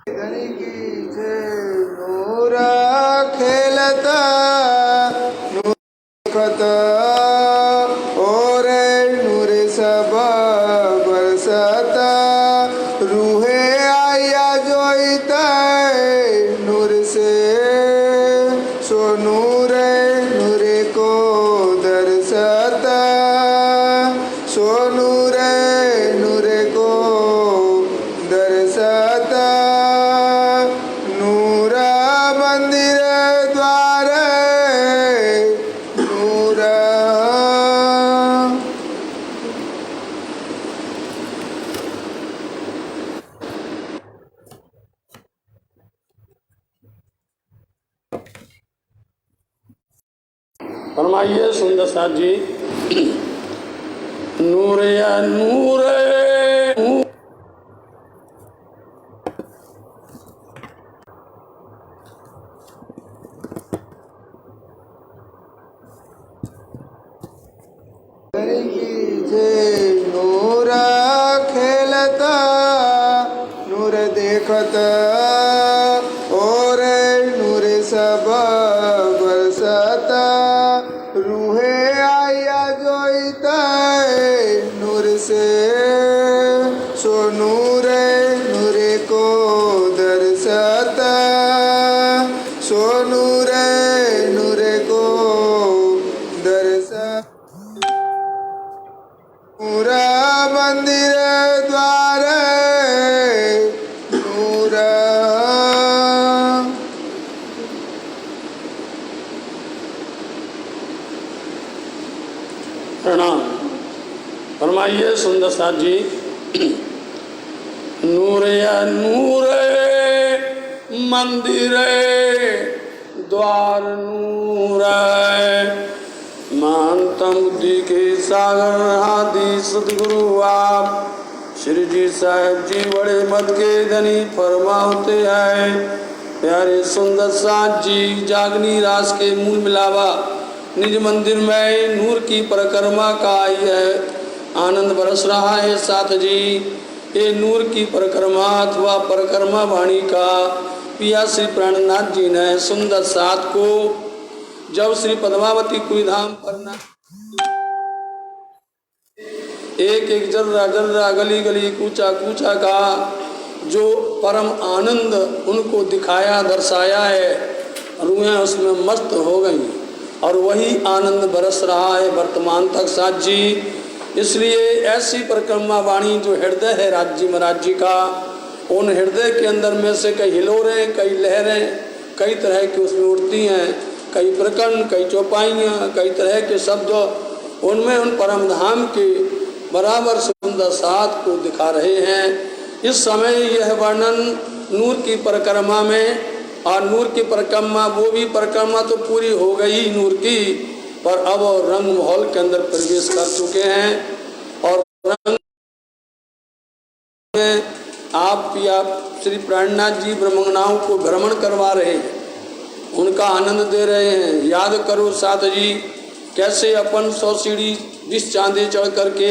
धनी की जय। नूरा खेलता नूर देखता और नूर सब बरसता रूहे आया जोईता नूर से सो नूर को दर्शता सो नूर को दर्शता नूरा मंदिर द्वार नूरा। फरमाइए सुंदर साथ जी। नूर या नूर धनी की जय। नूरा खेलता नूर देखता और नूर सब बरसता रूहे आया जोईता नूर से सो नूर को दर्शता सो नूर को दर्शता नूरा मंदिर द्वार नूरा। प्रणाम। फरमाइए सुंदर साथ जी। नूर या नूर मंदिर द्वार नूर मानतम बुद्धि के सागर आदि सदगुरु आप श्री जी साहब जी बड़े मत के धनी फरमाते हैं। प्यारे सुंदर साथ जी जागनी रास के मूल मिलावा निज मंदिर में नूर की परिक्रमा का यह आनंद बरस रहा है। साथ जी ये नूर की परिक्रमा अथवा परिक्रमा वाणी का पिया श्री प्राणनाथ जी ने सुंदर साथ को जब श्री पद्मावती कुईधाम पर न एक एक जर्रा जर्रा गली गली कूचा कूचा का जो परम आनंद उनको दिखाया दर्शाया है रूहें उसमें मस्त हो गई और वही आनंद बरस रहा है वर्तमान तक साथ जी। इसलिए ऐसी परिक्रमा वाणी जो हृदय है राज्य महाराज जी का उन हृदय के अंदर में से कई हिलोरें कई लहरें कई तरह की उसमें उठती हैं, कई प्रकरण कई चौपाइयाँ कई तरह के शब्द उनमें उन परम धाम के बराबर सुंदर साथ को दिखा रहे हैं। इस समय यह वर्णन नूर की परिक्रमा में और नूर की परिक्रमा वो भी परिक्रमा तो पूरी हो गई नूर की पर अब रंग महल के अंदर प्रवेश कर चुके हैं और रंग में आप या श्री प्राणनाथ जी ब्रह्मंगनाओं को भ्रमण करवा रहे हैं, उनका आनंद दे रहे हैं। याद करो साथ जी कैसे अपन 100 सीढ़ी 20 चांदे चढ़ करके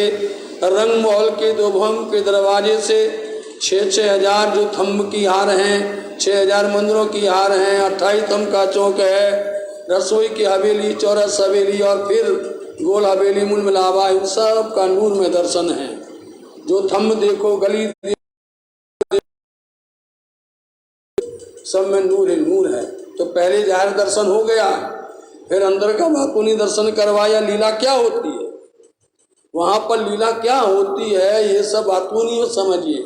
रंग महल के दो भवन के दरवाजे से 6-6 हजार जो थम्ब की हार हैं 6000 मंदिरों की हार हैं 28 थम्ब का चौक है रसोई की हवेली चौरस हवेली और फिर गोल हवेली मूल मिलावा इन सब का नूर में दर्शन है। जो थम्ब देखो गली सब में नूर है। तो पहले जाहिर दर्शन हो गया फिर अंदर का बातूनी दर्शन करवाया। लीला क्या होती है वहाँ पर लीला क्या होती है ये सब बातूनी समझिए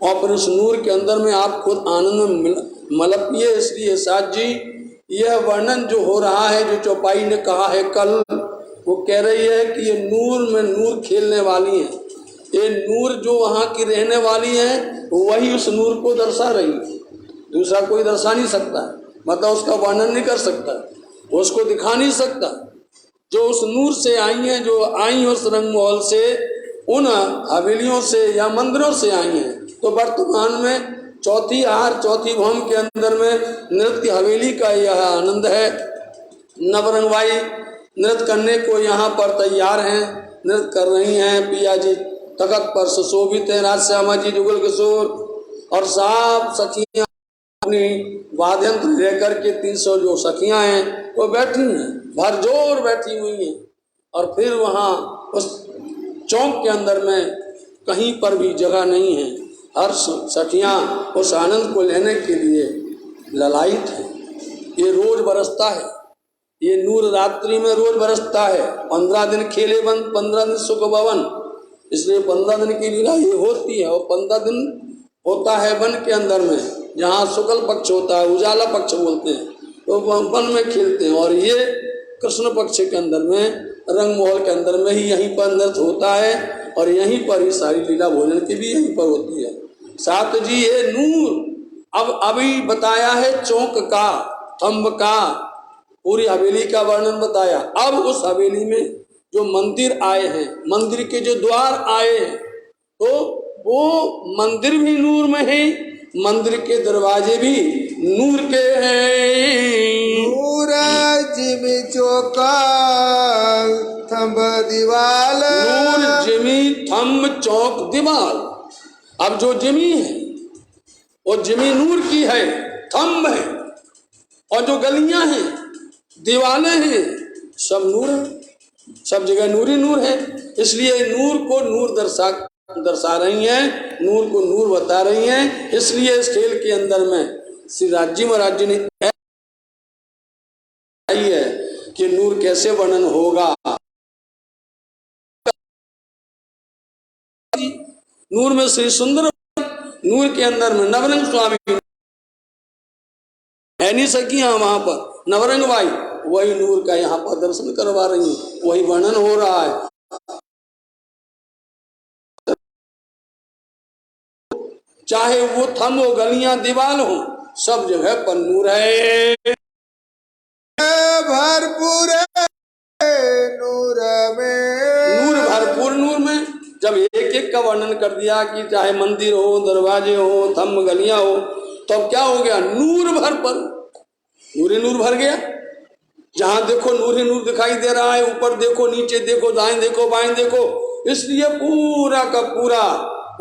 और फिर उस नूर के अंदर में आप खुद आनंद में मलपिए। इसलिए साथ जी यह वर्णन जो हो रहा है जो चौपाई ने कहा है कल वो कह रही है कि ये नूर में नूर खेलने वाली है। ये नूर जो वहाँ की रहने वाली है वही उस नूर को दर्शा रही है, दूसरा कोई दर्शा नहीं सकता मतलब उसका वर्णन नहीं कर सकता उसको दिखा नहीं सकता। जो उस नूर से आई हैं जो आई उस रंग महल से उन हवेलियों से या मंदिरों से आई हैं तो वर्तमान में चौथी हार चौथी भवन के अंदर में नृत्य हवेली का यह आनंद है। नवरंगबाई नृत्य करने को यहाँ पर तैयार हैं, नृत्य कर रही हैं। पिया जी तखत पर सुशोभित हैं, राजश्यामा जी जुगल किशोर और सब सखियां अपनी वाद्य यंत्र लेकर के 300 जो सखियां हैं वो बैठी हैं, भरजोर बैठी हुई हैं। और फिर वहाँ उस चौक के अंदर में कहीं पर भी जगह नहीं है। हर सखियां उस आनंद को लेने के लिए ललायित है। ये रोज बरसता है, ये नूर रात्रि में रोज बरसता है। 15 दिन खेले बन, 15 दिन सुख भवन, इसलिए 15 दिन की लीला ये होती है। और 15 दिन होता है वन के अंदर में, जहाँ शुक्ल पक्ष होता है, उजाला पक्ष बोलते हैं, तो वन में खेलते हैं। और ये कृष्ण पक्ष के अंदर में, रंग महल के अंदर में ही यहीं पर नृत्य होता है। और यहीं पर ही सारी लीला भोजन की भी यहीं पर होती है। साथ जी ये नूर अब अभी बताया है चौक का, थंब का, पूरी हवेली का वर्णन बताया। अब उस हवेली में जो मंदिर आए हैं, मंदिर के जो द्वार आए हैं, तो वो मंदिर भी नूर में है, मंदिर के दरवाजे भी नूर के हैं। नूर जिमी चौका थंब दीवाल, नूर जिमी थंब चौक दीवाल। अब जो जिमी है वो जिमी नूर की है, थंब है, और जो गलियां हैं, दीवालें हैं, सब नूर है, सब जगह नूर ही नूर है। इसलिए नूर को नूर दर्शा रही हैं, नूर को नूर बता रही हैं। इसलिए इस खेल के अंदर में श्री राज्य महाराज जी ने आई है कि नूर कैसे वर्णन होगा। नूर में श्री सुंदर, नूर के अंदर में नवरंग स्वामी है नहीं सकी वहां पर नवरंग भाई, वही नूर का यहाँ पर दर्शन करवा रही है, वही वर्णन हो रहा है। चाहे वो थंब हो, गलियां, दीवाल हो, सब जगह पर नूर है, भरपूर नूर में, नूर भरपूर नूर में। जब एक एक का वर्णन कर दिया कि चाहे मंदिर हो, दरवाजे हो, थंब, गलियां हो, तो अब क्या हो गया, नूर भर पर नूर ही नूर भर गया। जहां देखो नूर ही नूर दिखाई दे रहा है, ऊपर देखो, नीचे देखो, दाएं देखो, बाएं देखो। इसलिए पूरा का पूरा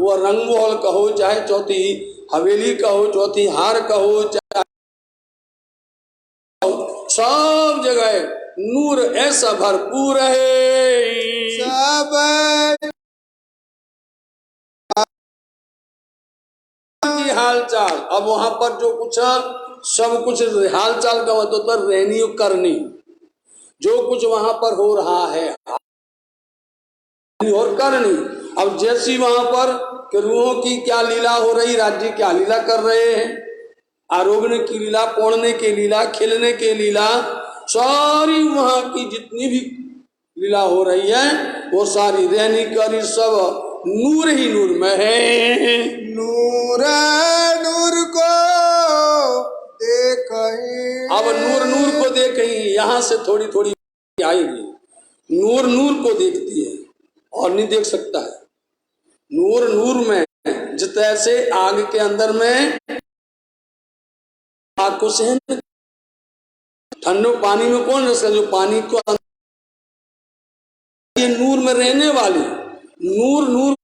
वो रंगमहल कहो, चाहे चौथी हवेली कहो, चौथी हार कहो, चाहे सब जगह नूर ऐसा भरपूर है। सब की हाल चाल, अब वहां पर जो कुछ सब कुछ हाल चाल का मतलब रहनी और करनी, जो कुछ वहां पर हो रहा है और करनी। अब जैसी वहां पर रूहों की क्या लीला हो रही, राज्य क्या लीला कर रहे हैं, आरोगने की लीला, पोड़ने की लीला, खिलने की लीला, सारी वहां की जितनी भी लीला हो रही है वो सारी रहनी करी सब नूर ही नूर में है। नूर नूर को देख, अब नूर नूर को देख ही यहाँ से थोड़ी थोड़ी आएगी, नूर नूर को देखती है और नहीं देख सकता है। नूर नूर में जिस तरह से आग के अंदर में आग को सहन, ठंडे पानी में कौन रह सकता, जो पानी को ये नूर में रहने वाली नूर नूर।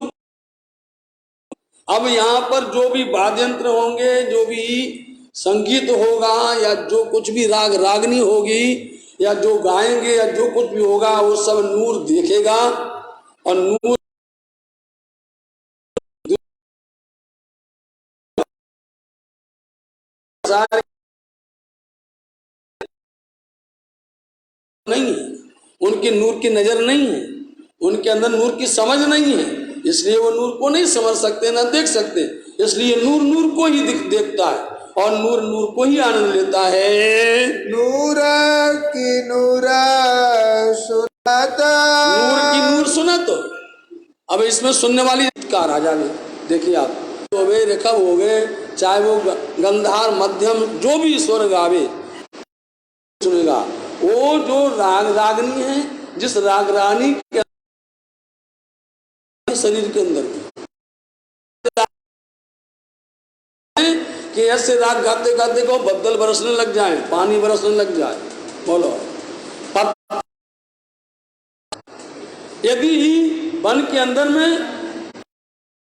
अब यहाँ पर जो भी वाद्य यंत्र होंगे, जो भी संगीत होगा, या जो कुछ भी राग रागनी होगी, या जो गाएंगे, या जो कुछ भी होगा, वो सब नूर देखेगा। और नूर नहीं है, उनके नूर की नजर नहीं है, उनके अंदर नूर की समझ नहीं है, इसलिए वो नूर को नहीं समझ सकते, ना देख सकते। इसलिए नूर नूर को ही देखता है और नूर नूर को ही आनंद लेता है। नूर की नूर सुनता, नूर की नूर सुना। तो अब इसमें सुनने वाली का राजा ने देखिए आप, तो वे रेखा हो गए, चाहे वो गंधार मध्यम जो भी स्वर गावे सुनेगा। वो जो राग रागनी है, जिस राग रानी के शरीर के अंदर कि ऐसे राग गाते गाते को बदल बरसने लग जाए, पानी बरसने लग जाए। बोलो, यदि वन के अंदर में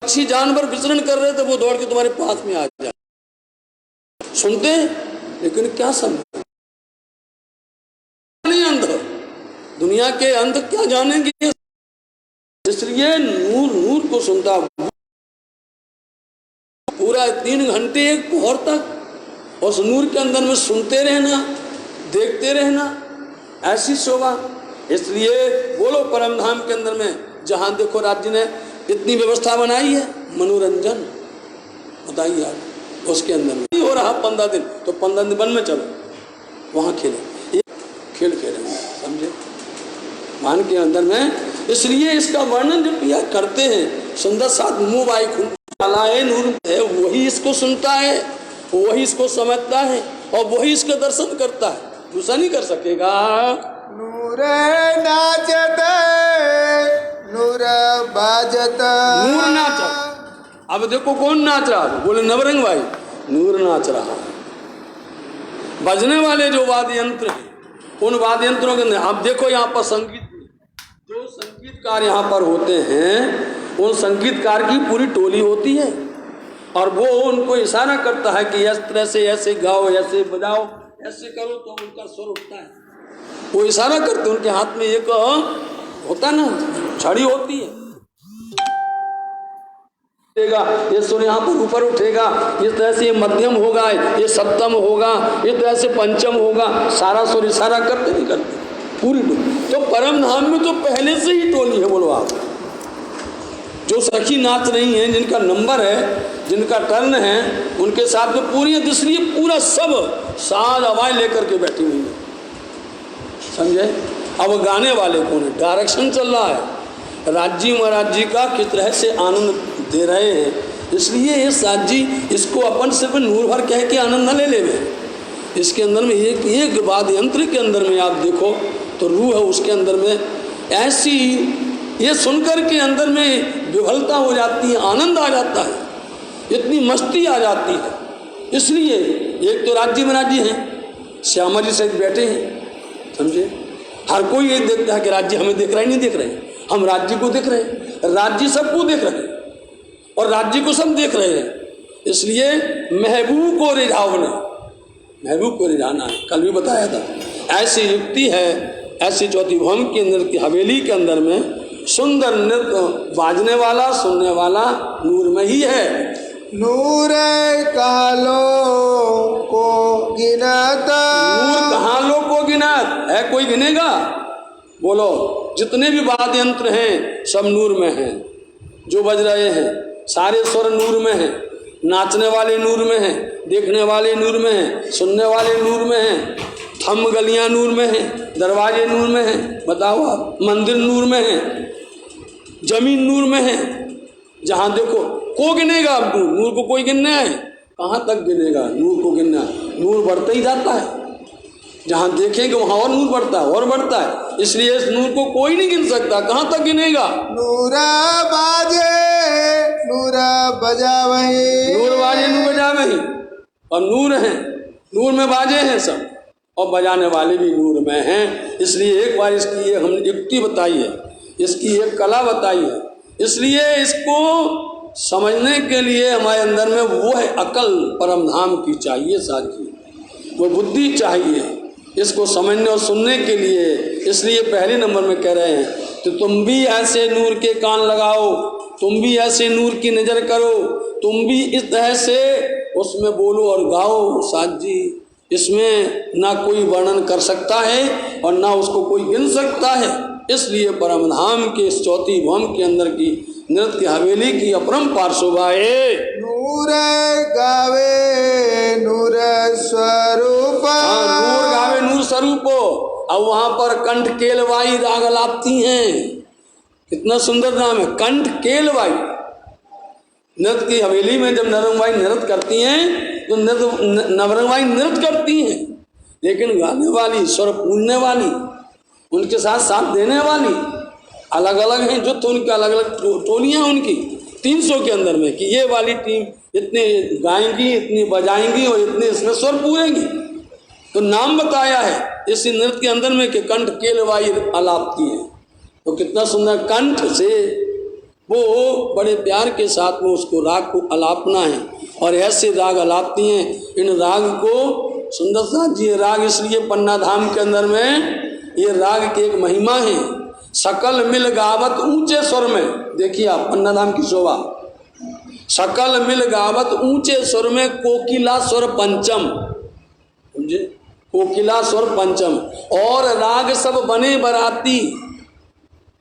पक्षी जानवर विचरण कर रहे थे, वो दौड़ के तुम्हारे पास में आ जाए। सुनते लेकिन क्या समझ नहीं, अंध दुनिया के अंध क्या जानेंगे। इसलिए नूर नूर को सुनता पूरा 3 घंटे एक पहर तक उस नूर के अंदर में सुनते रहना, देखते रहना, ऐसी शोभा। इसलिए बोलो परम धाम के अंदर में जहां देखो राज्य ने इतनी व्यवस्था बनाई है, मनोरंजन बताइए आप। उसके अंदर में हो रहा 15 दिन, तो 15 दिन वन में चलो, वहां खेलो, खेल खेलेंगे, समझे, मान के अंदर में। इसलिए इसका वर्णन जब किया करते हैं, सुंदर साथ मुंह बाई खुल वाला है, नूर है, वही इसको सुनता है, वही इसको समझता है और वही इसका दर्शन करता है, दूसरा नहीं कर सकेगा। नूर नाचत नूर बाजत। नूर नाचा, अब देखो कौन नाच रहा है, बोले नवरंग भाई, नूर नाच रहा है। बजने वाले जो वाद्य यंत्र हैं, उन वाद्य यंत्रों के अंदर आप देखो यहाँ पर संगीत, जो संगीतकार यहाँ पर होते हैं, उन संगीतकार की पूरी टोली होती है और वो उनको इशारा करता है कि इस तरह से ऐसे गाओ, ऐसे बजाओ, ऐसे करो, तो उनका स्वर उठता है। वो इशारा करते, उनके हाथ में एक होता ना छड़ी होती है, ये सुर यहाँ पर ऊपर उठेगा, इस तरह से ये मध्यम होगा, ये सप्तम होगा, इस तरह से पंचम होगा, सारा सुर इशारा करते नहीं करते पूरी टोली। तो परम धाम में तो पहले से ही टोली है, बोलो आप। जो सखी नाच रही हैं, जिनका नंबर है, जिनका टर्न है, उनके साथ में पूरी, इसलिए पूरा सब साज आवाज लेकर के बैठी हुई है, समझे। अब गाने वाले कौन है, डायरेक्शन चल रहा है, राज्य महाराज जी का किस तरह से आनंद दे रहे हैं। इसलिए ये साथ जी इसको अपन सिर्फ नूर भर कह के आनंद न ले लेवे, इसके अंदर में एक एक वाद्य यंत्र के अंदर में आप देखो तो रूह है उसके अंदर में ऐसी, ये सुनकर के अंदर में विफलता हो जाती है, आनंद आ जाता है, इतनी मस्ती आ जाती है। इसलिए एक तो राज्य महाराज जी हैं, श्यामा जी सहित बैठे हैं, समझे। हर कोई ये देखता है कि राज्य हमें देख रहा है, नहीं देख रहे, हम राज्य को देख रहे हैं, राज्य सबको देख रहे हैं और राज्य को सब देख रहे हैं। इसलिए महबूब को रिझावना, महबूब को रिझाना है, कल भी बताया था। ऐसी युक्ति है, ऐसी चौथी भवन के अंदर की हवेली के अंदर में सुंदर नृत्य बाजने वाला, सुनने वाला नूर में ही है। नूर कालो को गिनता, नूर कहाँ लो को गिनत है, कोई गिनेगा, बोलो। जितने भी वाद्य यंत्र हैं सब नूर में हैं, जो बज रहे हैं सारे स्वर नूर में हैं, नाचने वाले नूर में हैं, देखने वाले नूर में हैं, सुनने वाले नूर में हैं, थम गलियां नूर में हैं, दरवाजे नूर में हैं, बताओ आप, मंदिर नूर में हैं, जमीन नूर में है। जहां देखो को गिनेगा, अब नूर को कोई गिनना है, कहाँ तक गिनेगा, नूर को गिनना, नूर बढ़ता ही जाता है, जहां देखेंगे वहां और नूर बढ़ता है और बढ़ता है। इसलिए इस नूर को कोई नहीं गिन सकता, कहाँ तक गिनेगा। नूरा बाजे नूरा बजा वही, नूर बाजे नूर बजा वही, और नूर हैं, नूर में बाजे हैं सब और बजाने वाले भी नूर में हैं। इसलिए एक बार इसकी ये हमने युक्ति बताई है, इसकी एक कला बताई है। इसलिए इसको समझने के लिए हमारे अंदर में वो है अकल परम धाम की चाहिए, साथी वो बुद्धि चाहिए इसको समझने और सुनने के लिए। इसलिए पहले नंबर में कह रहे हैं तो तुम भी ऐसे नूर के कान लगाओ, तुम भी ऐसे नूर की नज़र करो, तुम भी इस तरह से उसमें बोलो और गाओ, साथ जी। इसमें ना कोई वर्णन कर सकता है और ना उसको कोई गिन सकता है। इसलिए परम धाम के इस चौथी भवन के अंदर की नृत्य हवेली की अपरंपार शोभा है। नूर गावे नूर स्वरूप, नूर गावे नूर स्वरूप। अब वहां पर कंठ केलवाई राग लापती हैं, कितना सुंदर नाम है, कंठ केलवाई। नृत्य की हवेली में जब नवरंगबाई नृत्य करती हैं तो नवरंगबाई नृत्य करती हैं, लेकिन गाने वाली, स्वर पूजने वाली, उनके साथ साथ देने वाली अलग अलग हैं। जो तो उनकी अलग अलग टोलियां उनकी 300 के अंदर में कि ये वाली टीम इतने गाएंगी, इतनी बजाएंगी और इतने इसमें स्वर पूरेंगी। तो नाम बताया है इस नृत्य के अंदर में कि कंठ केलवाई अलापती है। तो कितना सुंदर कंठ से वो बड़े प्यार के साथ में उसको राग को अलापना है। और ऐसे राग अलापती हैं। इन राग को सुंदर साथ जी, ये राग इसलिए पन्ना धाम के अंदर में ये राग की एक महिमा है। सकल मिल गावत ऊंचे स्वर में, देखिए आप पन्ना धाम की शोभा। सकल मिल गावत ऊंचे स्वर में कोकिला स्वर पंचम, समझे, कोकिला स्वर पंचम। और राग सब बने बराती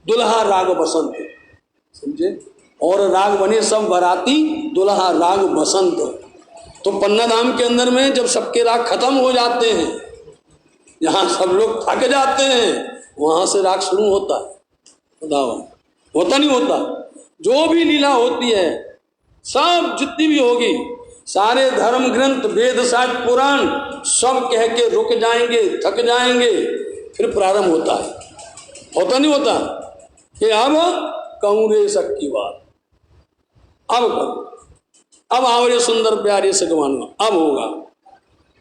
दुल्हा राग बसंत, समझे, और राग बने सब बराती दुल्हा राग बसंत। तो पन्ना धाम के अंदर में जब सबके राग खत्म हो जाते हैं, जहाँ सब लोग थक जाते हैं, वहां से राग शुरू होता है। बताओ, होता नहीं होता? जो भी लीला होती है, सब जितनी भी होगी, सारे धर्म ग्रंथ वेद शास्त्र पुराण सब कह के रुक जाएंगे, थक जाएंगे, फिर प्रारंभ होता है। होता नहीं होता कि अब कहूँ रे शक की बात, अब आओ रे सुंदर प्यारे सगवान, अब होगा।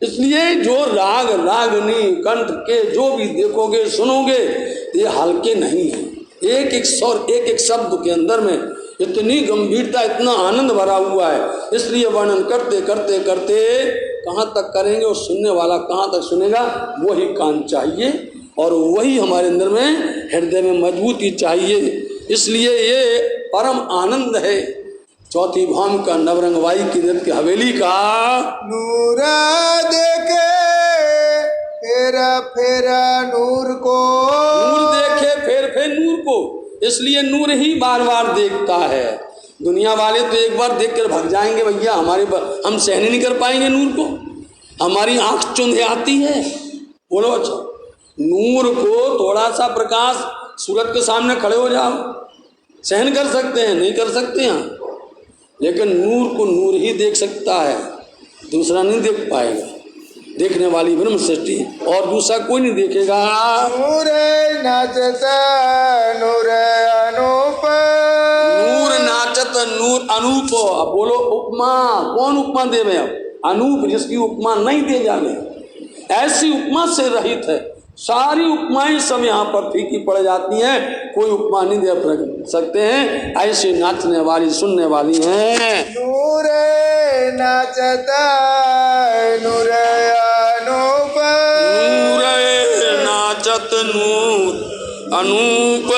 इसलिए जो राग रागनी कंठ के जो भी देखोगे सुनोगे, ये हल्के नहीं है। एक एक स्वर एक एक शब्द के अंदर में इतनी गंभीरता, इतना आनंद भरा हुआ है। इसलिए वर्णन करते करते करते कहाँ तक करेंगे और सुनने वाला कहाँ तक सुनेगा, वही कान चाहिए और वही हमारे अंदर में हृदय में मजबूती चाहिए। इसलिए ये परम आनंद है। चौथी भाम का नवरंगवाई की नृत्य हवेली का नूर देखे फेरा फेरा नूर को, नूर देखे फेर फेर नूर को, इसलिए नूर ही बार बार देखता है। दुनिया वाले तो एक बार देख कर भाग जाएंगे भैया, हम सहन नहीं कर पाएंगे नूर को, हमारी आंख चुंध आती है। बोलो अच्छा, नूर को थोड़ा सा प्रकाश सूरज के सामने खड़े हो जाओ, सहन कर सकते हैं? नहीं कर सकते हैं। लेकिन नूर को नूर ही देख सकता है, दूसरा नहीं देख पाएगा। देखने वाली ब्रह्म सृष्टि और दूसरा कोई नहीं देखेगा। नूर नाचता नूर अनूप, नूर नाचत नूर अनूप। अब बोलो उपमा, कौन उपमा देवे? अब अनूप, जिसकी उपमा नहीं दे जाने, ऐसी उपमा से रहित है। सारी उपमाएं सब यहाँ पर फीकी पड़ जाती हैं, कोई उपमा नहीं दे सकते हैं। ऐसे नाचने वाली सुनने वाली हैं। नूर नाचता नूर अनूप, नूर नाचत नूर अनूप।